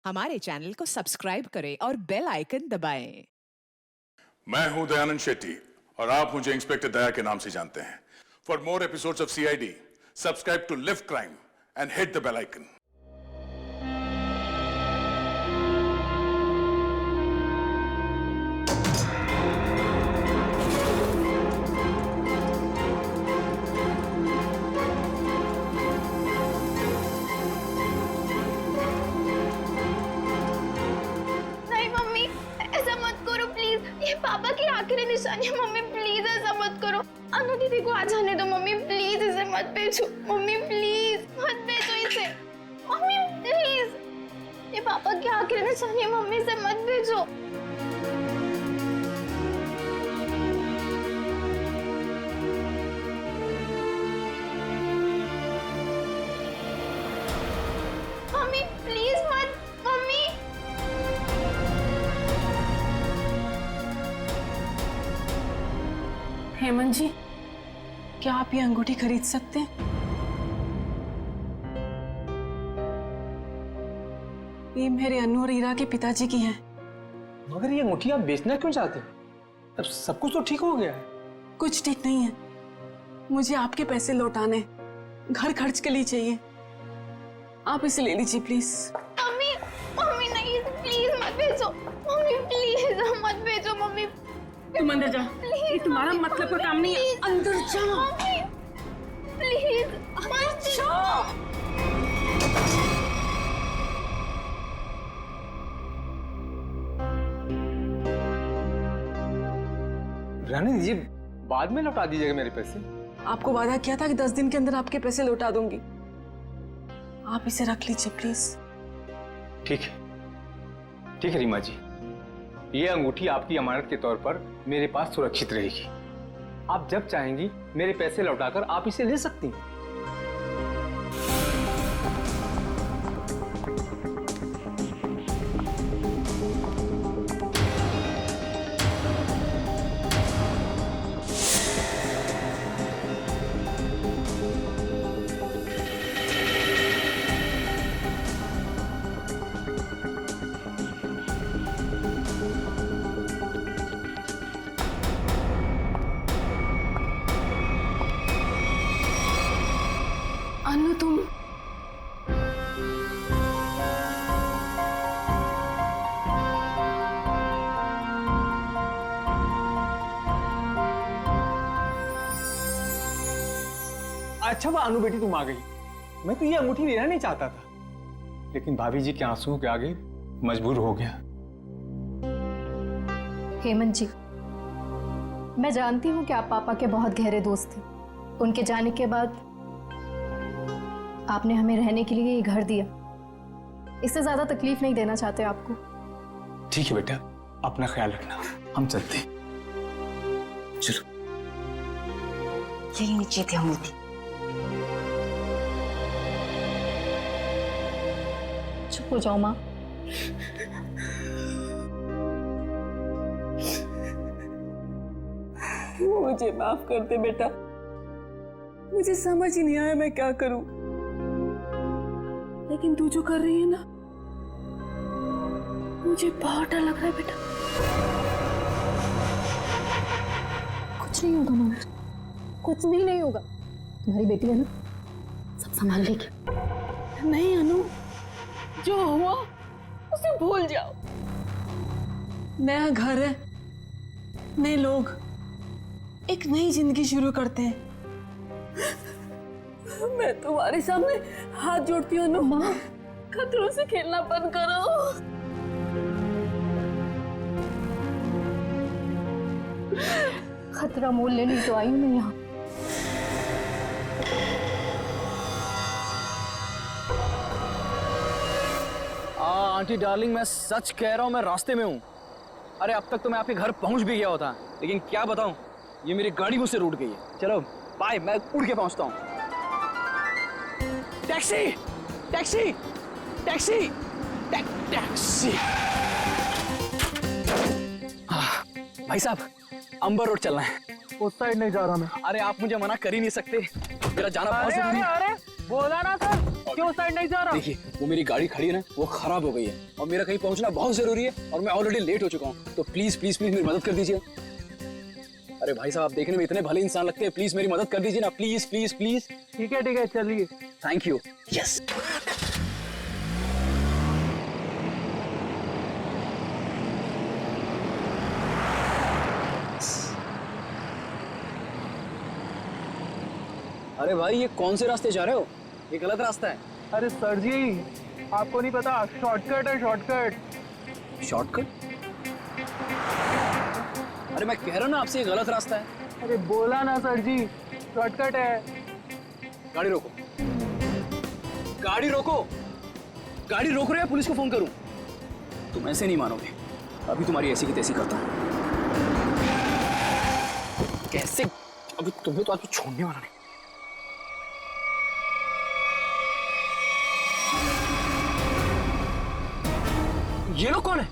हमारे चैनल को सब्सक्राइब करें और बेल आइकन दबाएं। मैं हूं दयानंद शेट्टी और आप मुझे इंस्पेक्टर दया के नाम से जानते हैं। For more episodes of CID, subscribe to live crime and hit the bell icon. ये पापा की आखिरी निशानी है। मम्मी प्लीज ऐसा मत करो। अनु दीदी को आ जाने दो। मम्मी प्लीज इसे मत भेजो। मम्मी प्लीज मत भेजो इसे। मम्मी प्लीज, ये पापा की आखिरी निशानी है। मम्मी इसे मत भेजो। मम्मी प्लीज मत। मम्मी हेमंत जी, क्या आप ये अंगूठी खरीद सकते हैं? ये मेरे अनु और हीरा के पिताजी की है। मगर ये अंगूठी आप बेचना क्यों चाहते हो? अब सब कुछ तो ठीक हो गया है। कुछ ठीक नहीं है। मुझे आपके पैसे लौटाने, घर खर्च के लिए चाहिए। आप इसे ले लीजिए प्लीज। मम्मी मम्मी नहीं, प्लीज मत भेजो। मम्मी प्लीज मत भेजो। मम्मी तुम अंदर जा। ये तुम्हारा मतलब का काम नहीं है। अंदर जा। मम्मी प्लीज मत जाओ। रहने दीजिए, बाद में लौटा दीजिएगा मेरे पैसे। आपको वादा किया था कि 10 दिन के अंदर आपके पैसे लौटा दूंगी। आप इसे रख लीजिए प्लीज। ठीक है रीमा जी, ये अंगूठी आपकी अमानत के तौर पर मेरे पास सुरक्षित रहेगी। आप जब चाहेंगी मेरे पैसे लौटाकर आप इसे ले सकती हैं। अनु तुम अच्छा वो अनु बेटी तुम आ गई। मैं तो ये अंगूठी लेना नहीं चाहता था, लेकिन भाभी जी के आंसुओं के आगे मजबूर हो गया। हेमंत जी, मैं जानती हूँ कि आप पापा के बहुत गहरे दोस्त थे। उनके जाने के बाद आपने हमें रहने के लिए ये घर दिया। इससे ज्यादा तकलीफ नहीं देना चाहते आपको। ठीक है बेटा, अपना ख्याल रखना। हम चलते हैं। चलो। यही नीचे थे अंगूठी। चुप हो जाओ माँ। मुझे माफ कर दे बेटा। मुझे समझ ही नहीं आया मैं क्या करूं। लेकिन तू जो कर रही है ना, मुझे बहुत डर लग रहा है बेटा। कुछ नहीं होगा मामा, कुछ भी नहीं होगा। तुम्हारी बेटी है ना, सब संभाल लेगी। नहीं अनु, जो हुआ उसे भूल जाओ। नया घर है, नए लोग, एक नई जिंदगी शुरू करते हैं। मैं तुम्हारे सामने हाथ जोड़ती हूँ अनु। माँ, खतरों से खेलना बंद करो। खतरा मोल लेने तो आई हूँ मैं यहाँ। आंटी डार्लिंग, मैं सच कह रहा हूँ, मैं रास्ते में हूँ। अरे अब तक तो मैं आपके घर पहुँच भी गया होता, लेकिन क्या बताऊँ, ये मेरी गाड़ी मुझसे रूठ गई है। चलो बाय, मैं उड़ के पहुँचता हूँ। Taxi taxi taxi taxi. भाई साहब, अंबर रोड चलना है। उस साइड नहीं जा रहा मैं। अरे आप मुझे मना कर ही नहीं सकते, मेरा जाना बहुत जरूरी है। बोला ना सर, क्यों साइड नहीं जा रहा? देखिए वो मेरी गाड़ी खड़ी है ना, वो खराब हो गई है और मेरा कहीं पहुंचना बहुत जरूरी है और मैं ऑलरेडी लेट हो चुका हूँ, तो प्लीज प्लीज प्लीज मेरी मदद कर दीजिए। अरे भाई साहब, आप देखने में इतने भले इंसान लगते हैं, प्लीज मेरी मदद कर दीजिए ना, प्लीज प्लीज प्लीज। ठीक है चलिए। Thank you. यस। अरे भाई ये कौन से रास्ते जा रहे हो? ये गलत रास्ता है। अरे सर जी, आपको नहीं पता, शॉर्टकट है शॉर्टकट। शॉर्टकट? अरे मैं कह रहा हूं ना आपसे, ये गलत रास्ता है। अरे बोला ना सर जी, शॉर्टकट है। गाड़ी रोको, गाड़ी रोको, गाड़ी रोक रहे हैं, पुलिस को फोन करूं? तुम ऐसे नहीं मानोगे, अभी तुम्हारी ऐसी की तैसी करता हूं। कैसे? अभी तुम्हें तो आज छोड़ने वाला नहीं। ये लोग कौन है?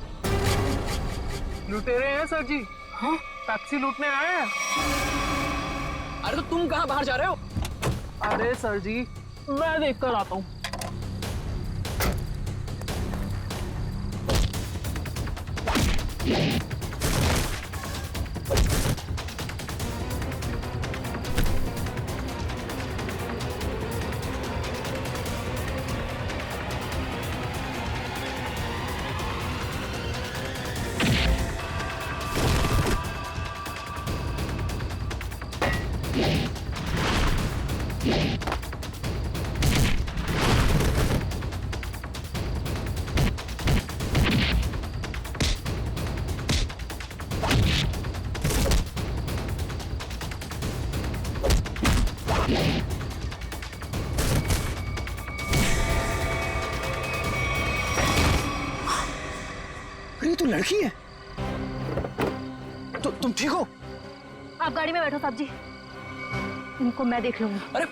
लुटेरे हैं सर जी। हाँ? टैक्सी लूटने आए हैं। अरे तो तुम कहाँ बाहर जा रहे हो? अरे सर जी, मैं देख कर आता हूँ। अरे ये तो लड़की है। तो तुम ठीक हो? आप गाड़ी में बैठो साहब जी, इनको मैं देख लूंगी। अरे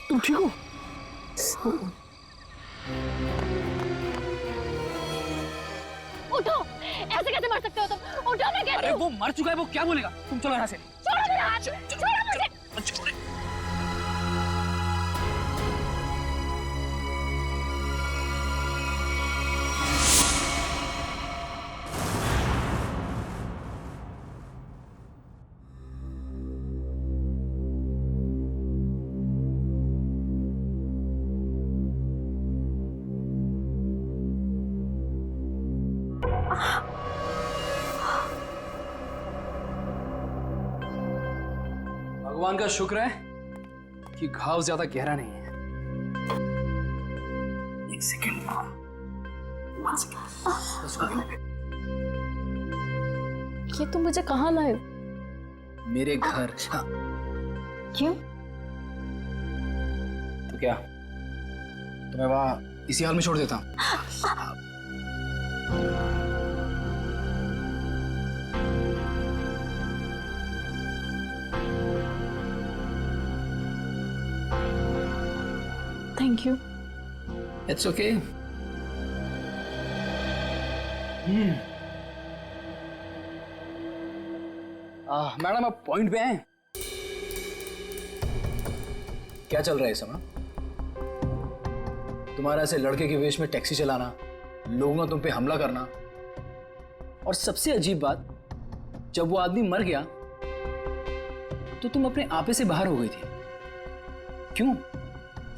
तुम ठीक हो? उठो, ऐसे कैसे मर सकते हो तुम? उठो, मैं कहती अरे हूँ। वो मर चुका है, वो क्या बोलेगा? तुम चलो यहाँ से। छोड़ो मेरा हाथ, छोड़ो मुझे। छोड़े। भगवान का शुक्र है कि घाव ज्यादा गहरा नहीं है। एक सेकंड। ये तुम मुझे कहाँ लाए? मेरे घर। हाँ। क्यों? तो क्या तुम्हें वहां इसी हाल में छोड़ देता हूं? Thank you. It's okay. Madam आप पॉइंट पे हैं? क्या चल रहा है इस समय? तुम्हारा ऐसे लड़के के वेश में टैक्सी चलाना, लोगों का तुम पे हमला करना, और सबसे अजीब बात, जब वो आदमी मर गया तो तुम अपने आपे से बाहर हो गई थी। क्यों?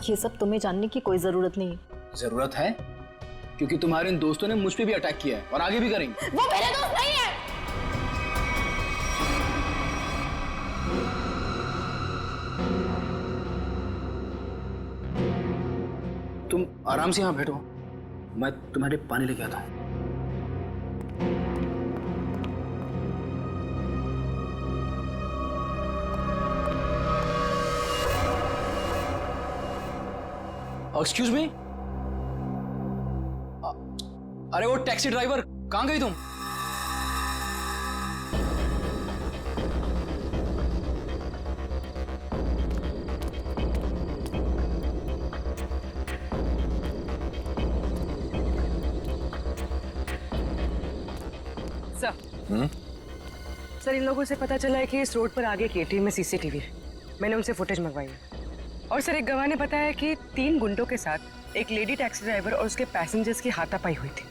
ये सब तुम्हें जानने की कोई जरूरत नहीं। जरूरत है, क्योंकि तुम्हारे इन दोस्तों ने मुझ पे भी अटैक किया है और आगे भी करेंगे। वो मेरे दोस्त नहीं है। तुम आराम से यहाँ बैठो, मैं तुम्हारे पानी लेके आता हूँ। एक्सक्यूज मी, अरे वो टैक्सी ड्राइवर, कहाँ गई तुम? सर, इन लोगों से पता चला है कि इस रोड पर आगे एक एटीएम में सीसीटीवी है। मैंने उनसे फुटेज मंगवाई है। और सर, एक गवाह ने बताया कि 3 गुंडों के साथ एक लेडी टैक्सी ड्राइवर और उसके पैसेंजर्स की हाथापाई हुई थी।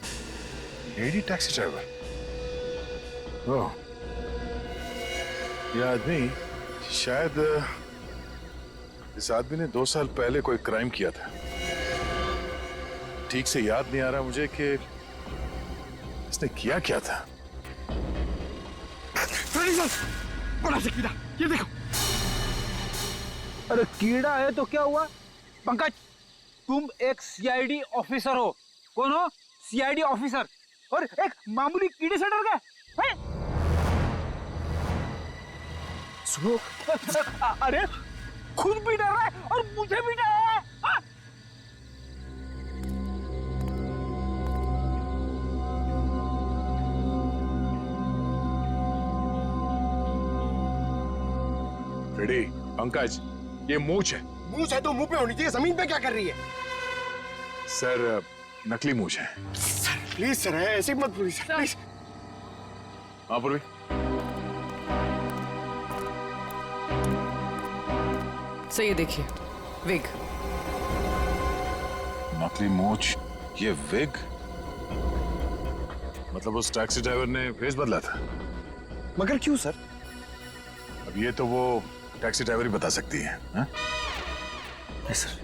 Lady taxi driver? ओह, यह आदमी शायद इस आदमी ने 2 साल पहले कोई क्राइम किया था। ठीक से याद नहीं आ रहा मुझे कि इसने किया क्या था। बड़ा से कीड़ा, ये देखो। अरे कीड़ा है तो क्या हुआ? पंकज, तुम एक सीआईडी ऑफिसर हो। कौन हो? सीआईडी ऑफिसर, और एक मामूली कीड़े से डर गए हैं? सुनो, अरे खुद भी डर रहा है और मुझे भी डर रहा है। हाँ? रेडी? पंकज, ये मूंछ है। मूंछ है तो मुंह पे होनी चाहिए, जमीन पे क्या कर रही है? सर, नकली मूंछ है। प्लीज सर, ऐसे मत प्लीज प्लीज। हाँ पूर्वी, सर ये देखिए, विग। नकली मूंछ, ये विग? मतलब उस टैक्सी ड्राइवर ने भेस बदला था? मगर क्यों सर? अब ये तो वो टैक्सी ड्राइवर ही बता सकती है। हाँ? सर,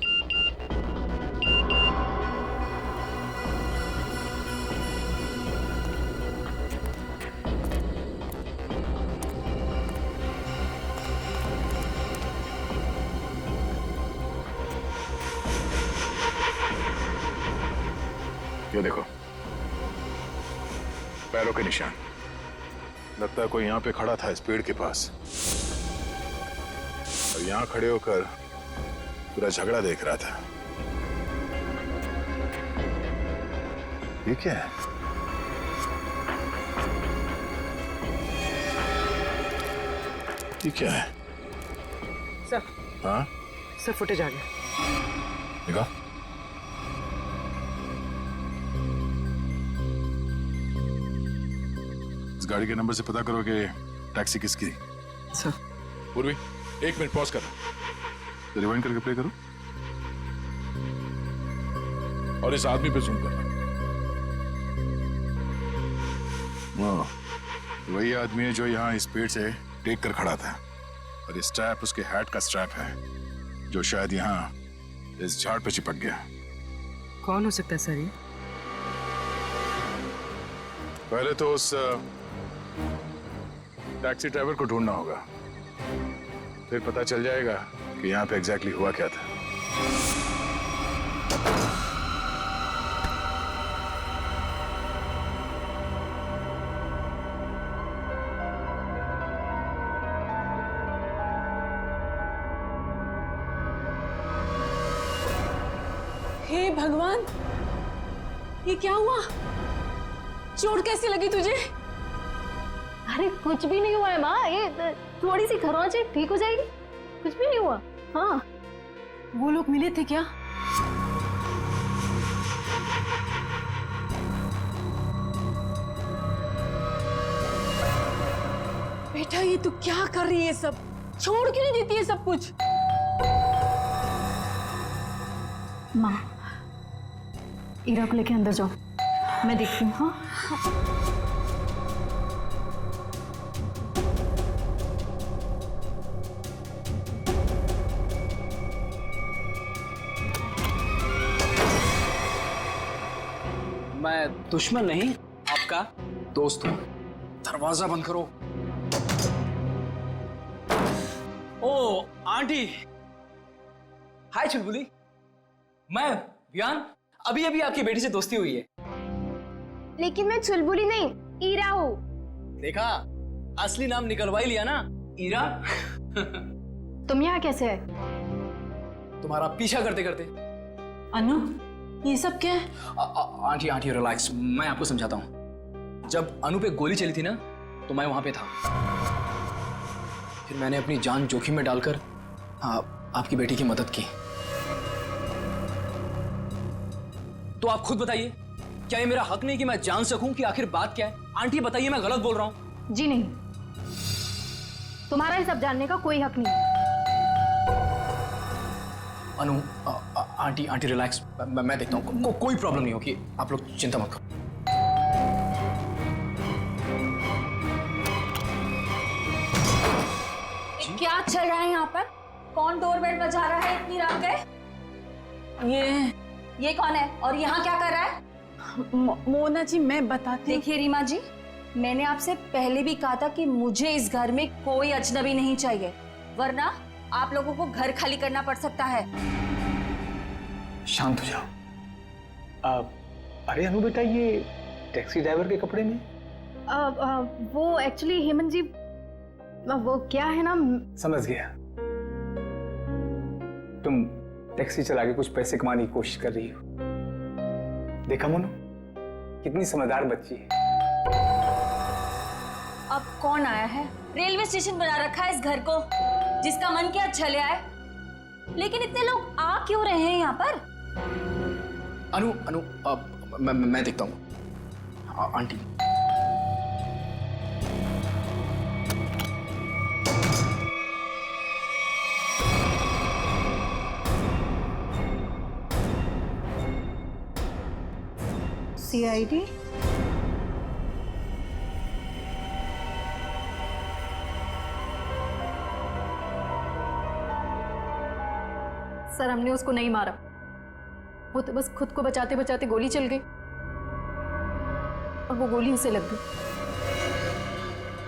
ये देखो, पैरों के निशान। लगता है कोई यहाँ पे खड़ा था इस पेड़ के पास, और यहाँ खड़े होकर पूरा झगड़ा देख रहा था। ये क्या है? ये क्या है? सर, हाँ? सर फुटेज आ गया। देखा? इस गाड़ी के नंबर से पता करो कि टैक्सी किसकी। सर। पूर्वी, 1 मिनट पॉज करना, तो रिवाइंड करके प्ले करो और इस आदमी पे जूम करना। वही आदमी है जो यहाँ इस पेड़ से टेक कर खड़ा था, और ये स्ट्रैप उसके हैट का स्ट्रैप है, जो शायद यहाँ इस झाड़ पे चिपक गया। कौन हो सकता है सर ये? पहले तो उस टैक्सी ड्राइवर को ढूंढना होगा, फिर पता चल जाएगा कि यहाँ पे एग्जैक्टली हुआ क्या था। हे भगवान, ये क्या हुआ? चोट कैसी लगी तुझे? अरे कुछ भी नहीं हुआ है माँ, ये थोड़ी सी खरोंच है, ठीक हो जाएगी। कुछ भी नहीं हुआ। हाँ, वो लोग मिले थे क्या? बेटा, ये तू क्या कर रही है? सब छोड़ क्यों नहीं देती है सब कुछ? माँ, ईरा को लेके अंदर जाओ, मैं देखती हूँ। हाँ, मैं दुश्मन नहीं, आपका दोस्त हूं। दरवाजा बंद करो। ओ आंटी, हाय चुलबुली। मैं वियान, अभी अभी आपकी बेटी से दोस्ती हुई है। लेकिन मैं चुलबुली नहीं, ईरा हूँ। देखा, असली नाम निकलवा ही लिया ना, ईरा। तुम यहाँ कैसे आए? तुम्हारा पीछा करते करते। अनु, ये सब क्या है? आंटी आंटी रिलैक्स, मैं आपको समझाता हूँ। जब अनु पे गोली चली थी ना, तो मैं वहां पे था। फिर मैंने अपनी जान जोखिम में डालकर आपकी बेटी की मदद की। तो आप खुद बताइए, क्या ये मेरा हक नहीं कि मैं जान सकूं कि आखिर बात क्या है? आंटी बताइए, मैं गलत बोल रहा हूं? जी नहीं, तुम्हारा ये सब जानने का कोई हक नहीं। अनु आंटी आंटी रिलैक्स, मैं देखता हूँ। कोई प्रॉब्लम नहीं होगी, आप लोग चिंता मत करो। क्या चल रहा है यहाँ पर? कौन डोरबेल बजा रहा है इतनी रात गए? ये कौन है और यहाँ क्या कर रहा है? मोना जी, मैं बताती हूँ। देखिए रीमा जी, मैंने आपसे पहले भी कहा था कि मुझे इस घर में कोई अजनबी नहीं चाहिए, वरना आप लोगों को घर खाली करना पड़ सकता है। शांत हो जाओ। अरे अनु बेटा, ये टैक्सी ड्राइवर के कपड़े में? वो एक्चुअली हेमंत जी, वो क्या है ना। समझ गया, तुम टैक्सी चला के कुछ पैसे कमाने की कोशिश कर रही हो। देखा मोनू, कितनी समझदार बच्ची है। अब कौन आया है? रेलवे स्टेशन बना रखा है इस घर को, जिसका मन किया चले आए। लेकिन इतने लोग आ क्यों रहे हैं यहाँ पर? अनु अनु मैं देखता हूँ। Aunty CID? सर, हमने उसको नहीं मारा, वो तो बस खुद को बचाते बचाते गोली चल गई और वो गोली उसे लग गई।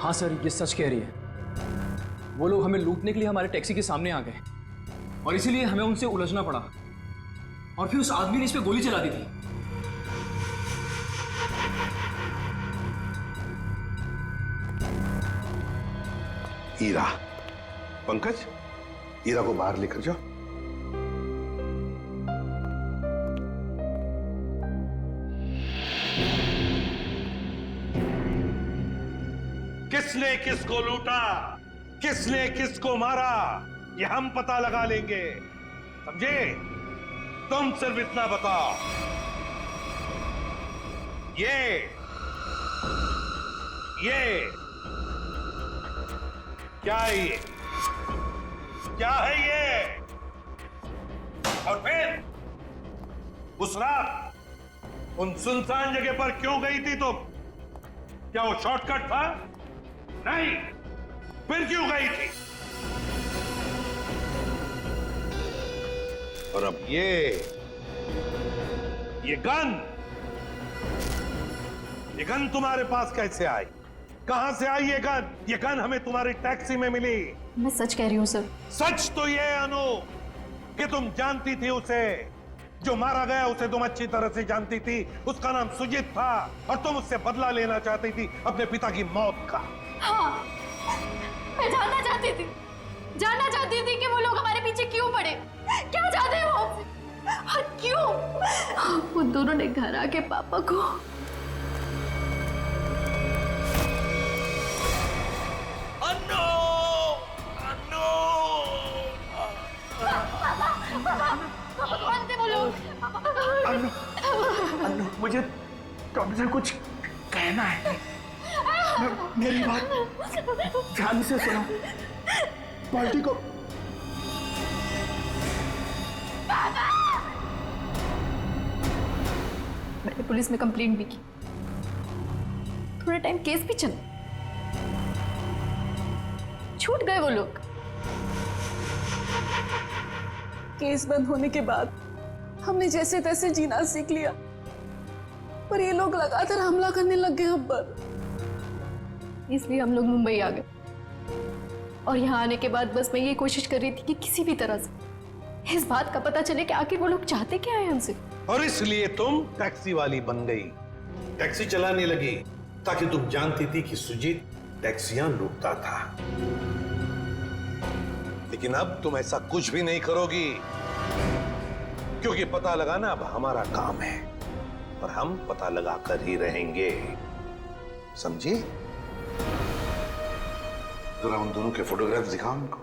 हाँ सर, ये सच कह रही है। वो लोग हमें लूटने के लिए हमारे टैक्सी के सामने आ गए और इसीलिए हमें उनसे उलझना पड़ा, और फिर उस आदमी ने इस पे गोली चला दी थी। ईरा, पंकज, ईरा को बाहर लेकर जाओ। किसने किसको लूटा, किसने किसको मारा, ये हम पता लगा लेंगे, समझे? तुम सिर्फ इतना बताओ, ये क्या है? ये क्या है ये? और फिर उस रात उन सुनसान जगह पर क्यों गई थी तुम? क्या वो शॉर्टकट था? नहीं, फिर क्यों गई थी? और अब ये गन तुम्हारे पास कैसे आई? कहां से आई ये गन? ये गन हमें तुम्हारी टैक्सी में मिली। मैं सच कह रही हूँ सर। सच तो ये अनु कि तुम जानती थी उसे, जो मारा गया उसे तुम अच्छी तरह से जानती थी। उसका नाम सुजीत था और तुम उससे बदला लेना चाहती थी अपने पिता की मौत का। हाँ, मैं जानना चाहती थी कि वो लोग हमारे पीछे क्यों पड़े, क्या चाहते हैं वो हमसे, और क्यों वो दोनों ने घर आके पापा को कौन थे वो लोग? अन्नू, मुझे तुमसे कुछ कहना है। मेरी बात ध्यान से सुनो। पार्टी को मैंने पुलिस में कंप्लेंट भी की, थोड़ा टाइम केस भी चला, छूट गए वो लोग। केस बंद होने के बाद हमने जैसे तैसे जीना सीख लिया, पर ये लोग लगातार हमला करने लग गए हम पर। इसलिए हम लोग मुंबई आ गए, और यहाँ आने के बाद बस मैं ये कोशिश कर रही थी कि किसी भी तरह से इस बात का पता चले कि आखिर वो लोग चाहते क्या है हमसे। और इसलिए तुम टैक्सी वाली बन गई, टैक्सी चलाने लगी, ताकि तुम जानती थी कि सुजीत टैक्सियां लूटता था। लेकिन अब तुम ऐसा कुछ भी नहीं करोगी। क्योंकि पता लगाना अब हमारा काम है और हम पता लगा कर ही रहेंगे, समझे? जरा उन दोनों के फोटोग्राफ्स दिखाओ उनको।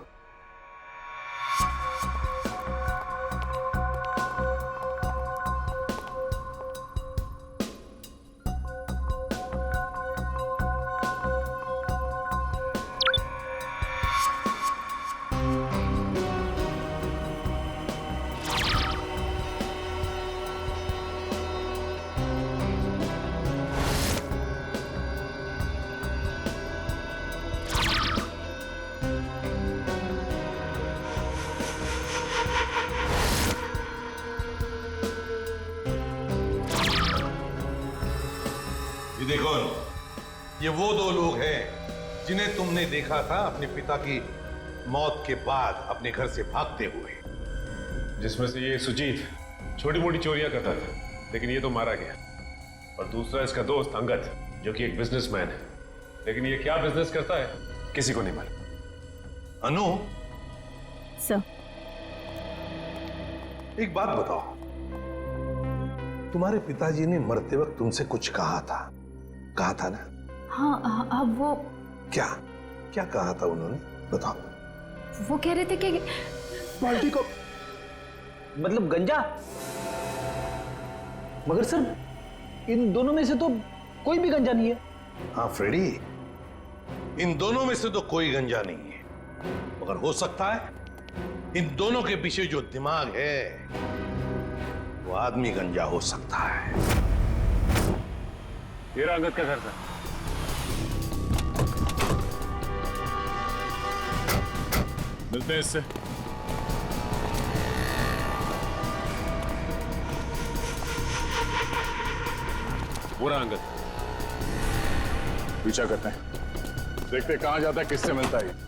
देखो, ये वो दो लोग हैं जिन्हें तुमने देखा था अपने पिता की मौत के बाद अपने घर से भागते हुए। जिसमें से ये सुजीत छोटी मोटी चोरियां करता था, लेकिन ये तो मारा गया। और दूसरा इसका दोस्त अंगद, जो कि एक बिजनेसमैन है, लेकिन ये क्या बिजनेस करता है किसी को नहीं मालूम। अनु, सर, एक बात बताओ, तुम्हारे पिताजी ने मरते वक्त तुमसे कुछ कहा था ना? हाँ, अब वो क्या क्या कहा था उन्होंने, बताओ। वो कह रहे थे कि बाल्टी को मतलब गंजा। मगर सर, इन दोनों में से तो कोई भी गंजा नहीं है। हाँ फ्रेडी, इन दोनों में से तो कोई गंजा नहीं है, मगर हो सकता है इन दोनों के पीछे जो दिमाग है वो आदमी गंजा हो सकता है। ये अंगद का घर था। मिलते हैं इससे। पूरा अंगद पीछा करते हैं, देखते हैं कहां जाता है, किससे मिलता है।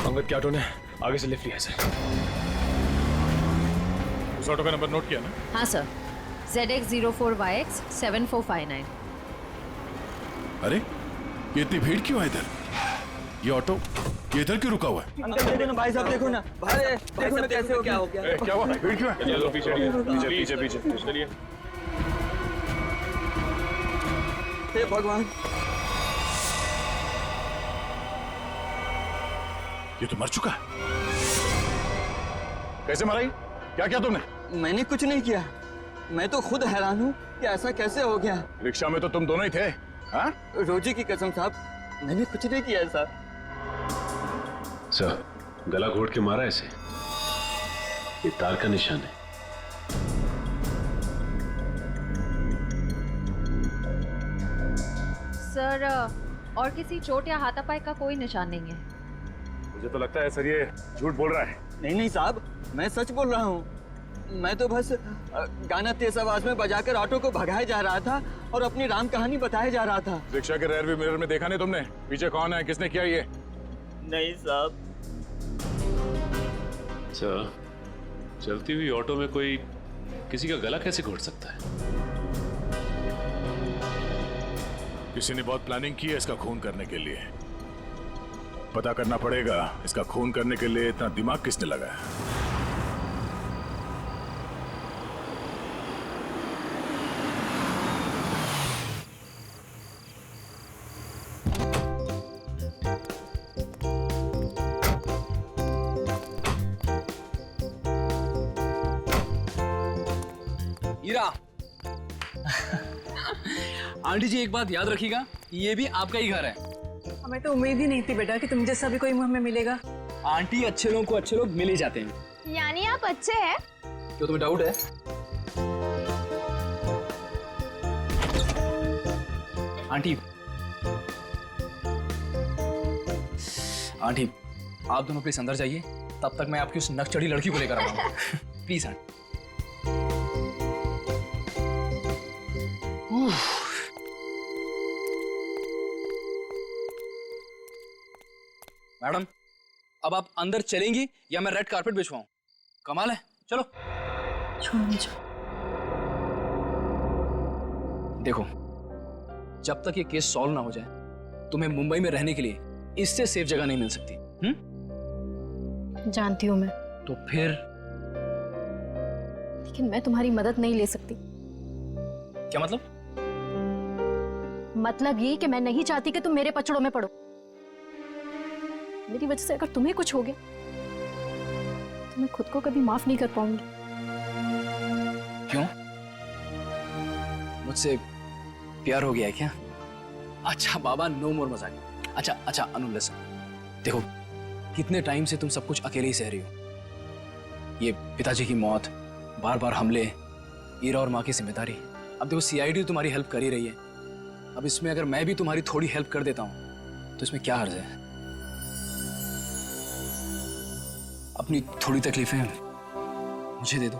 अंगद के ऑटो ने आगे से लिफ्ट लिया सर। उस ऑटो का नंबर नोट किया ना? हाँ सर, ZX04YX 7459। अरे ये इतनी भीड़ क्यों है इधर? ये ऑटो ये इधर क्यों रुका हुआ है? अंकल देखो ना, भाई साहब देखो ना, भाई देखो ना कैसे हो, क्या हो गया? क्या हुआ? भीड़ क्यों है? चलो पीछे पीछे पीछे पीछे चलिए। हे भगवान, ये तो मर चुका है। कैसे मरा ये? क्या किया तुमने? मैंने कुछ नहीं किया। मैं तो खुद हैरान हूँ कि ऐसा कैसे हो गया। रिक्शा में तो तुम दोनों ही थे। हाँ? रोजी की कसम साहब, मैंने कुछ नहीं किया साहब। सर, गला घोट के मारा ऐसे, ये तार का निशान है। सर, और किसी चोट या हाथापाई का कोई निशान नहीं है। मुझे तो लगता है सर ये झूठ बोल रहा है। नहीं नहीं साहब, मैं सच बोल रहा हूँ। मैं तो बस गाना तेज आवाज में बजाकर ऑटो को भगाया जा रहा था और अपनी राम कहानी बताया जा रहा था। रिक्शा के रेयर व्यू मिरर में देखा नहीं तुमने? पीछे कौन है, किसने किया ये? नहीं साहब। सर, चलती हुई ऑटो में कोई किसी का गला कैसे घोट सकता है? किसी ने बहुत प्लानिंग की है इसका खून करने के लिए। पता करना पड़ेगा इसका खून करने के लिए इतना दिमाग किसने लगाया। हीरा। आंटी जी एक बात याद रखिएगा, ये भी आपका ही घर है। हमें तो उम्मीद ही नहीं थी बेटा कि तुम जैसा भी कोई हमें मिलेगा। आंटी, अच्छे लोगों को अच्छे लोग मिल ही जाते हैं। यानी आप अच्छे हैं? क्यों, तुम्हें डाउट है? आंटी आंटी आप दोनों प्लीज अंदर जाइए, तब तक मैं आपकी उस नकचढ़ी लड़की को लेकर आऊंगा। Please aunty. मैडम अब आप अंदर चलेंगी या मैं रेड कारपेट बिछवाऊं? कमाल है, चलो। छोड़ मुझे। देखो, जब तक ये केस सॉल्व ना हो जाए तुम्हें मुंबई में रहने के लिए इससे सेफ जगह नहीं मिल सकती। जानती हूँ मैं, तो फिर? लेकिन मैं तुम्हारी मदद नहीं ले सकती। क्या मतलब? मतलब ये कि मैं नहीं चाहती कि तुम मेरे पचड़ों में पड़ो। मेरी वजह से अगर तुम्हें कुछ हो गया तो मैं खुद को कभी माफ नहीं कर पाऊंगी। क्यों? मुझसे प्यार हो गया है क्या? अच्छा बाबा, नो मोर मजाक। अच्छा अनु लिसन, देखो कितने टाइम से तुम सब कुछ अकेले ही सह रही हो। ये पिताजी की मौत, बार बार हमले, ईरा और माँ की जिम्मेदारी। अब देखो सीआईडी तुम्हारी हेल्प कर ही रही है, अब इसमें अगर मैं भी तुम्हारी थोड़ी हेल्प कर देता हूँ तो इसमें क्या हर्ज है? अपनी थोड़ी तकलीफें मुझे दे दो।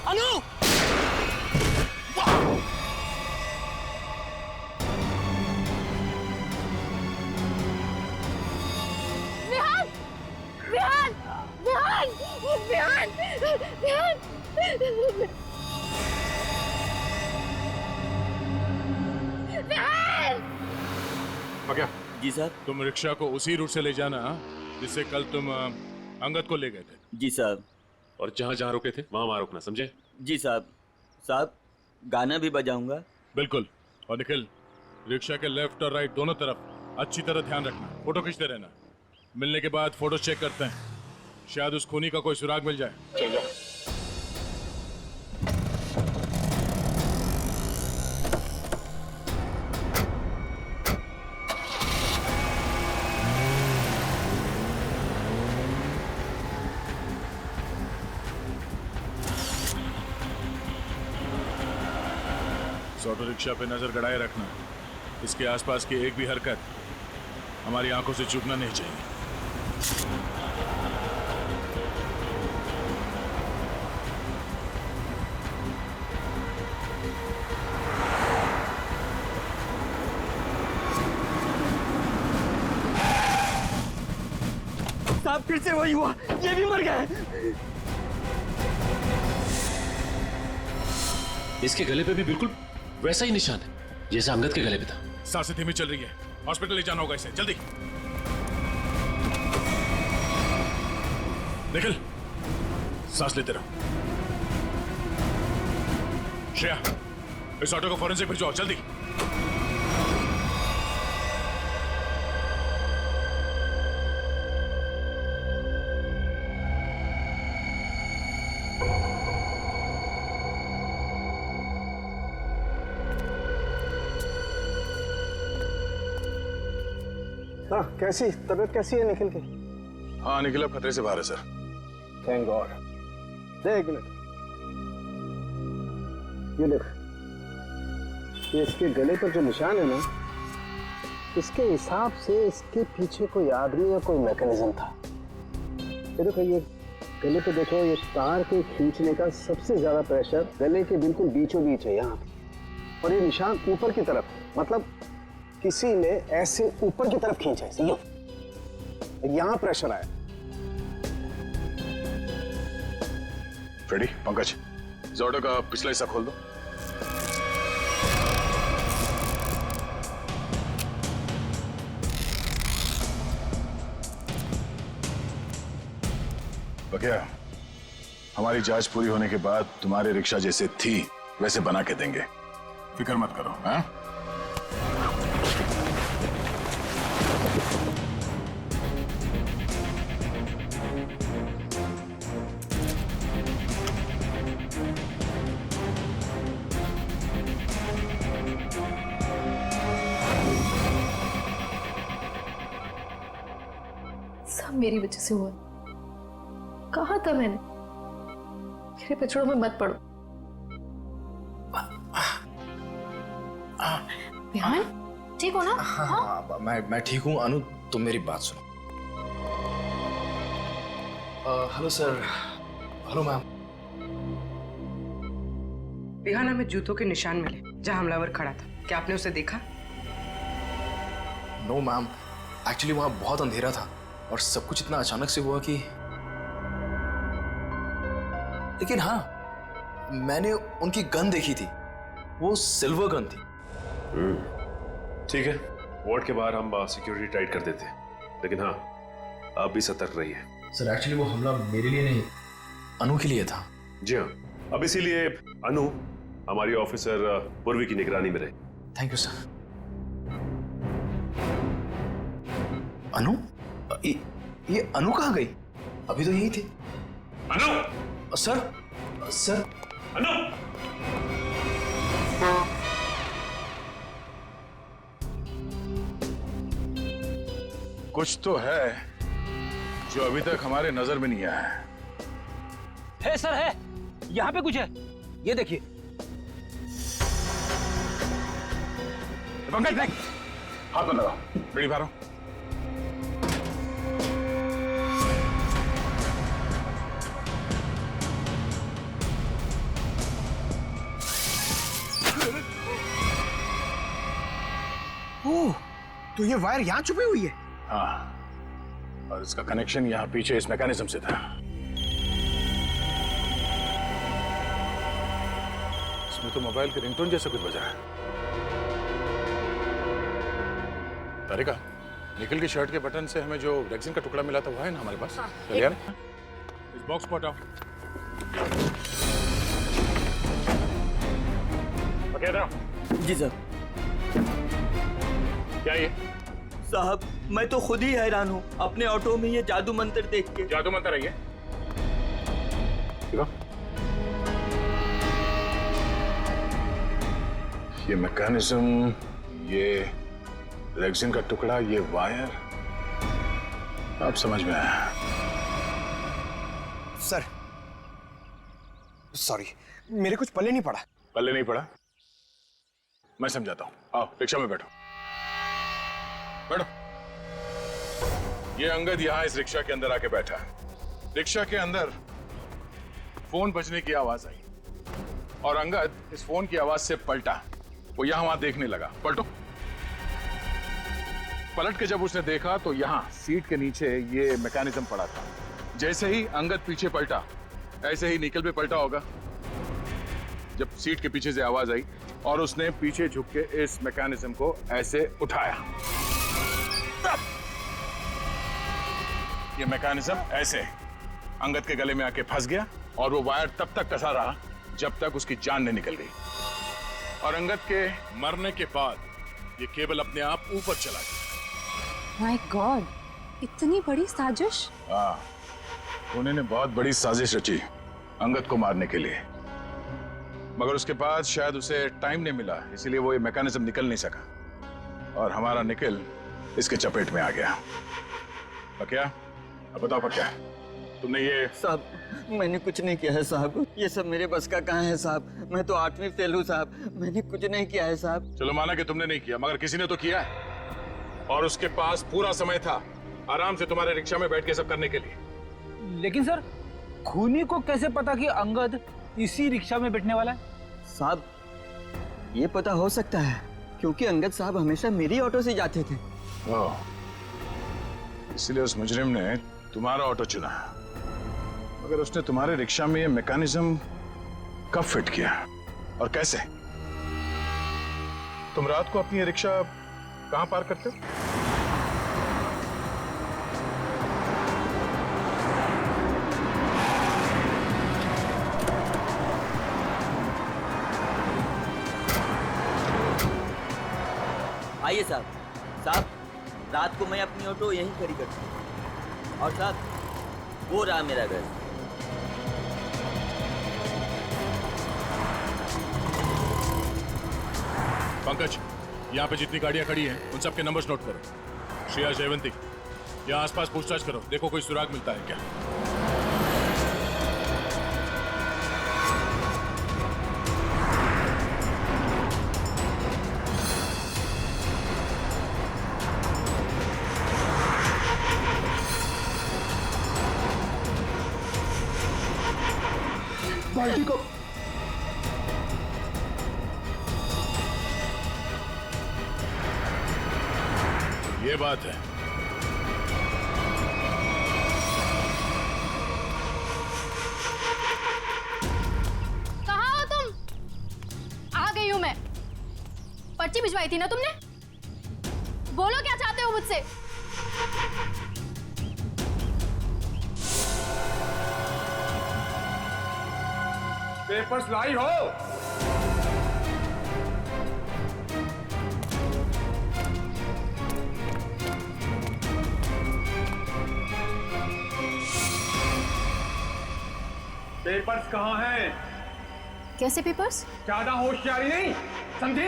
अनु! विहान! विहान! विहान! विहान! विहान! क्या? जी सर। तुम रिक्शा को उसी रूट से ले जाना जिससे कल तुम अंगद को ले गए थे। जी साहब। और जहाँ जहाँ रुके थे वहाँ वहाँ रुकना, समझे? जी साहब। साहब गाना भी बजाऊंगा। बिल्कुल। और निखिल, रिक्शा के लेफ्ट और राइट दोनों तरफ अच्छी तरह ध्यान रखना, फोटो खींचते रहना। मिलने के बाद फोटो चेक करते हैं, शायद उस खूनी का कोई सुराग मिल जाए। चल जाओ। ऑटो रिक्शा पे नजर गड़ाए रखना, इसके आसपास की एक भी हरकत हमारी आंखों से चूकना नहीं चाहिए। साहब फिर से वही हुआ, ये भी मर गए। इसके गले पे भी बिल्कुल वैसा ही निशान है जैसा अंगद के गले पे था। सांसें धीमी चल रही है, हॉस्पिटल ले जाना होगा इसे, जल्दी। निखिल, सांस लेते रहो। श्रेया, इस ऑटो को फॉरेंसिक भिजवाओ, जल्दी। हाँ, कैसी तबीयत कैसी है निखिल की? हाँ, निखिल अब खतरे से बाहर है सर। Thank God. देख मिनट, ये देख, ये इसके गले पर जो निशान है ना, इसके हिसाब से इसके पीछे कोई आदमी या कोई मैकेनिज्म था। ये देखो, ये गले पे देखो, ये तार के खींचने का सबसे ज्यादा प्रेशर गले के बिल्कुल बीचों बीच है यहाँ, और ये निशान ऊपर की तरफ, मतलब किसी ने ऐसे ऊपर की तरफ खींचा है, यहां प्रेशर आया। फ्रेडी, पंकज, इस ऑटो का पिछला हिस्सा खोल दो। बकिया, हमारी जांच पूरी होने के बाद तुम्हारी रिक्शा जैसे थी वैसे बना के देंगे, फिक्र मत करो। हाँ? सब मेरी वजह से हुआ। कहा था मैंने मेरे पचड़ों में मत पड़ो। विहान, ठीक हो ना? हाँ, मैं ठीक हूँ। अनु, तुम मेरी बात सुनो। Hello sir. Hello ma'am. Vihaan, हमें जूतों के निशान मिले जहां हमलावर खड़ा था। क्या आपने उसे देखा? नो मैम, एक्चुअली वहां बहुत अंधेरा था और सब कुछ इतना अचानक से हुआ कि, लेकिन हाँ, मैंने उनकी गन देखी थी। वो सिल्वर गन थी। ठीक है, वार्ड के बाहर हम सिक्योरिटी टाइट कर देते हैं, लेकिन हाँ, आप भी सतर्क रहिए। सर एक्चुअली वो हमला मेरे लिए नहीं, अनु के लिए था। जी हाँ, अब इसीलिए अनु हमारी ऑफिसर पूर्वी की निगरानी में रहे। Thank you sir. अनु? ये अनु कहाँ गई? अभी तो यही थी। अनु! Sir, sir. अनु! कुछ तो है जो अभी तक हमारे नजर में नहीं आया है। सर, है यहाँ पे कुछ है, ये देखिए। पंकज देख, हाथ में लगाओ, बीड़ी भरो। ओह, तो ये वायर यहाँ छुपी हुई है। हाँ, और इसका कनेक्शन यहाँ पीछे इस मैकेनिज्म से था। इसमें तो मोबाइल के रिंगटोन जैसा कुछ बजा है। तारिका, निकल की शर्ट के बटन से हमें जो रेक्सिन का टुकड़ा मिला था वो है ना हमारे पास? चलिए यार, इस बॉक्स को हटाओ। जी सर। क्या ये? साहब, मैं तो खुद ही हैरान हूँ अपने ऑटो में ये जादू मंत्र देख के। जादू मंत्र है ये? देखो, ये मैकेनिज्म, ये रेक्सिन का टुकड़ा, ये वायर, अब समझ में आया। सर, सॉरी, मेरे कुछ पल्ले नहीं पड़ा। पल्ले नहीं पड़ा? मैं समझाता हूँ। आओ, रिक्शा में बैठो। बैठो। ये अंगद यहाँ इस रिक्शा के अंदर आके बैठा। रिक्शा के अंदर फोन बजने की आवाज आई और अंगद इस फोन की आवाज से पलटा। वो यहाँ वहां देखने लगा। पलटो। पलट के जब उसने देखा तो यहाँ सीट के नीचे ये मैकेनिज्म पड़ा था। जैसे ही अंगद पीछे पलटा, ऐसे ही निकल पे पलटा होगा जब सीट के पीछे से आवाज आई और उसने पीछे झुक के इस मैकेनिज्म को ऐसे उठाया। ये मैकेनिज्म ऐसे अंगद के गले में आके फंस गया और वो वायर तब तक कसा रहा जब तक उसकी जान नहीं निकल गई। और अंगद के मरने के बाद ये केबल अपने आप ऊपर चला गया। माय गॉड, इतनी बड़ी साजिश। हाँ, उन्होंने बहुत बड़ी साजिश रची अंगद को मारने के लिए, मगर उसके बाद शायद उसे टाइम नहीं मिला, इसीलिए वो ये मैकेनिज्म निकल नहीं सका और हमारा निकल इसके चपेट में आ गया। क्या? अब बताओ क्या तुमने ये? साहब, मैंने कुछ नहीं किया है साहब, ये सब मेरे बस का कहाँ है साहब। मैं तो 8वीं फेल हूँ साहब, मैंने कुछ नहीं किया है साहब। चलो माना कि तुमने नहीं किया, मगर किसी ने तो किया है और उसके पास पूरा समय था आराम से तुम्हारे रिक्शा में बैठ के सब करने के लिए। लेकिन सर, खूनी को कैसे पता कि अंगद इसी रिक्शा में बैठने वाला है? साहब, ये पता हो सकता है क्योंकि अंगद साहब हमेशा मेरी ऑटो से जाते थे। इसलिए उस मुजरिम ने तुम्हारा ऑटो चुना। मगर उसने तुम्हारे रिक्शा में ये मैकेनिज्म कब फिट किया और कैसे? तुम रात को अपनी रिक्शा कहां पार्क करते हो? आइए साहब। साहब, रात को मैं अपनी ऑटो यहीं खड़ी करता हूँ और साहब, वो रहा मेरा घर। पंकज, यहाँ पे जितनी गाड़ियां खड़ी हैं उन सबके नंबर्स नोट करो। श्रेया, जयवंती, यहाँ आसपास पूछताछ करो, देखो कोई सुराग मिलता है क्या। ये बात है। कहाँ हो तुम? आ गई हूं मैं। पर्ची भिजवाई थी ना तुमने? बोलो क्या चाहते हो मुझसे? पेपर्स लाई हो? पेपर्स कहाँ हैं? कैसे पेपर्स? ज्यादा होशियारी नहीं, समझी?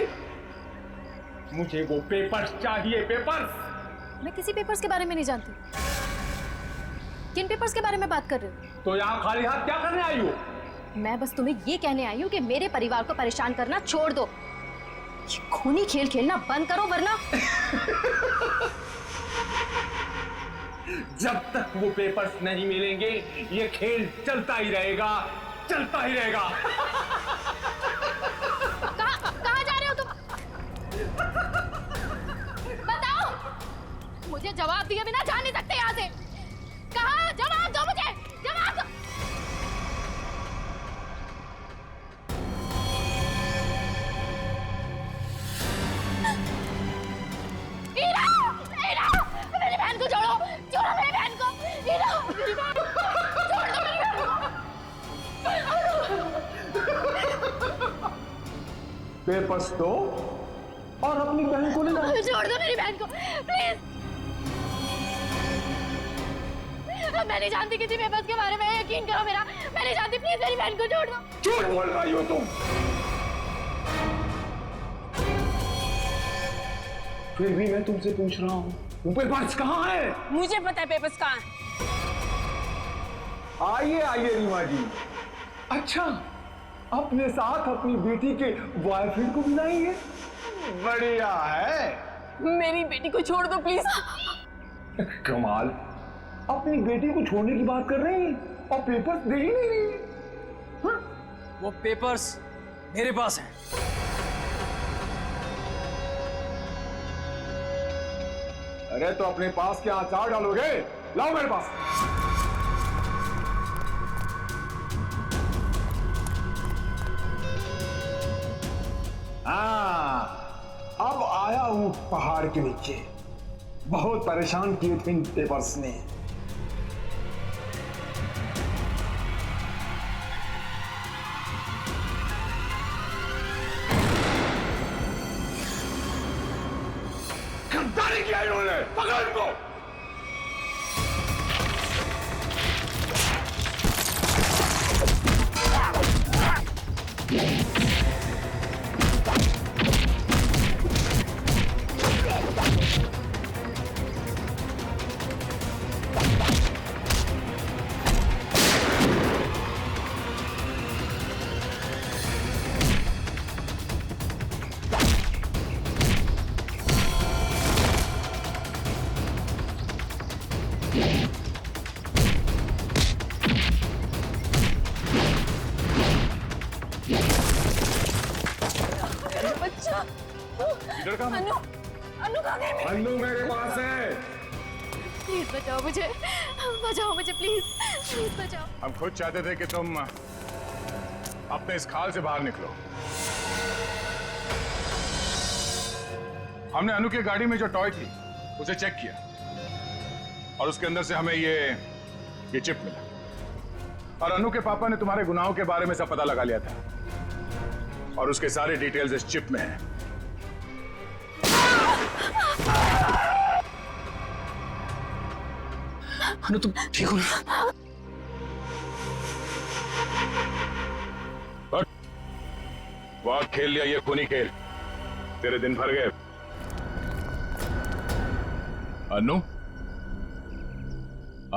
मुझे वो पेपर्स चाहिए, पेपर्स। मैं किसी पेपर्स के बारे में नहीं जानती। किन पेपर्स के बारे में बात कर रहे हो? तो यहाँ खाली हाथ क्या करने आई हो? मैं बस तुम्हें ये कहने आई हूँ कि मेरे परिवार को परेशान करना छोड़ दो। ये खूनी खेल खेलना बंद करो वरना जब तक वो पेपर्स नहीं मिलेंगे ये खेल चलता ही रहेगा, चलता ही रहेगा। कहाँ जा रहे हो तुम? बताओ, मुझे जवाब दिए बिना जा नहीं सकते यहाँ से। कहाँ? जवाब दो मुझे, जवाब दो। हीरा, हीरा, मेरी बहन को छोड़ो, छोड़ो मेरी बहन को। हीरा, मेरी बहन को, छोड़ दो मेरी बहन को। पेपर्स दो और अपनी बहन को ले जाओ। छोड़ दो मेरी बहन को, प्लीज। मैं नहीं जानती किसी पेपर्स के बारे में, यकीन करो मेरा। मैं नहीं जानती, प्लीज मेरी बहन को छोड़ दो। झूठ बोल रही हो तुम। फिर भी मैं तुमसे पूछ रहा हूँ, वो पेपर्स कहाँ है? मुझे पता है पेपर्स कहाँ है। आइए आइए रीमा जी। अच्छा, अपने साथ अपनी बेटी के बॉयफ्रेंड को बुलाएंगे? बढ़िया है। मेरी बेटी को छोड़ दो प्लीज। कमाल, अपनी बेटी को छोड़ने की बात कर रही हैं और पेपर्स दे ही नहीं रही। हाँ? वो पेपर्स मेरे पास हैं। अरे तो अपने पास क्या अचार डालोगे? लाओ मेरे पास। हाँ, अब आया हूं पहाड़ के नीचे। बहुत परेशान किए थे इन पेपर्स ने। गद्दारी किया इन्होंने, पकड़ो इनको। इधर का अनु, अनु कहाँ गई? अन्नू मेरे पास है। प्लीज बचाओ मुझे, बचाओ मुझे, प्लीज प्लीज बचाओ। हम खुद चाहते थे कि तुम अपने इस खाल से बाहर निकलो। हमने अनु की गाड़ी में जो टॉय थी उसे चेक किया और उसके अंदर से हमें ये चिप मिला और अनु के पापा ने तुम्हारे गुनाहों के बारे में सब पता लगा लिया था और उसके सारे डिटेल्स इस चिप में हैं। अनु तुम ठीक हो ना? बहुत खेल लिया ये खूनी खेल, तेरे दिन भर गए। अनु,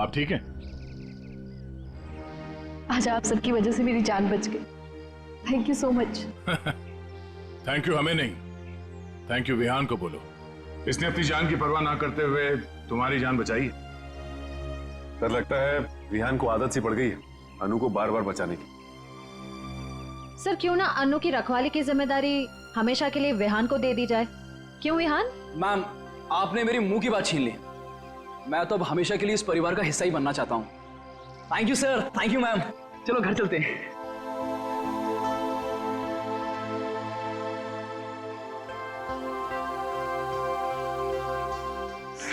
आप ठीक हैं? आज आप सबकी वजह से मेरी जान बच गई। Thank you so much. Thank you हमें नहीं, थैंक यू विहान को बोलो। इसने अपनी जान की परवाह ना करते हुए तुम्हारी जान बचाई। डर लगता है विहान को आदत सी पड़ गई है अनु को बार बार बचाने की। सर क्यों ना अनु की रखवाली की जिम्मेदारी हमेशा के लिए विहान को दे दी जाए? क्यों विहान? मैम आपने मेरी मुंह की बात छीन ली। मैं तो अब हमेशा के लिए इस परिवार का हिस्सा ही बनना चाहता हूँ। Thank you sir, thank you ma'am. चलो घर चलते हैं।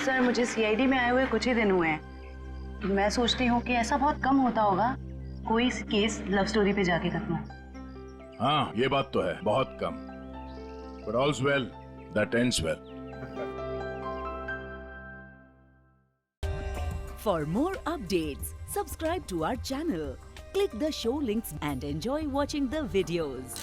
सर मुझे सीआईडी में आए हुए कुछ ही दिन हुए हैं। मैं सोचती हूँ कि ऐसा बहुत कम होता होगा कोई केस लव स्टोरी पे जाके खत्म हो। हाँ ये बात तो है, बहुत कम। But all's well that ends well. For more updates, subscribe to our channel, click the show links and enjoy watching the videos.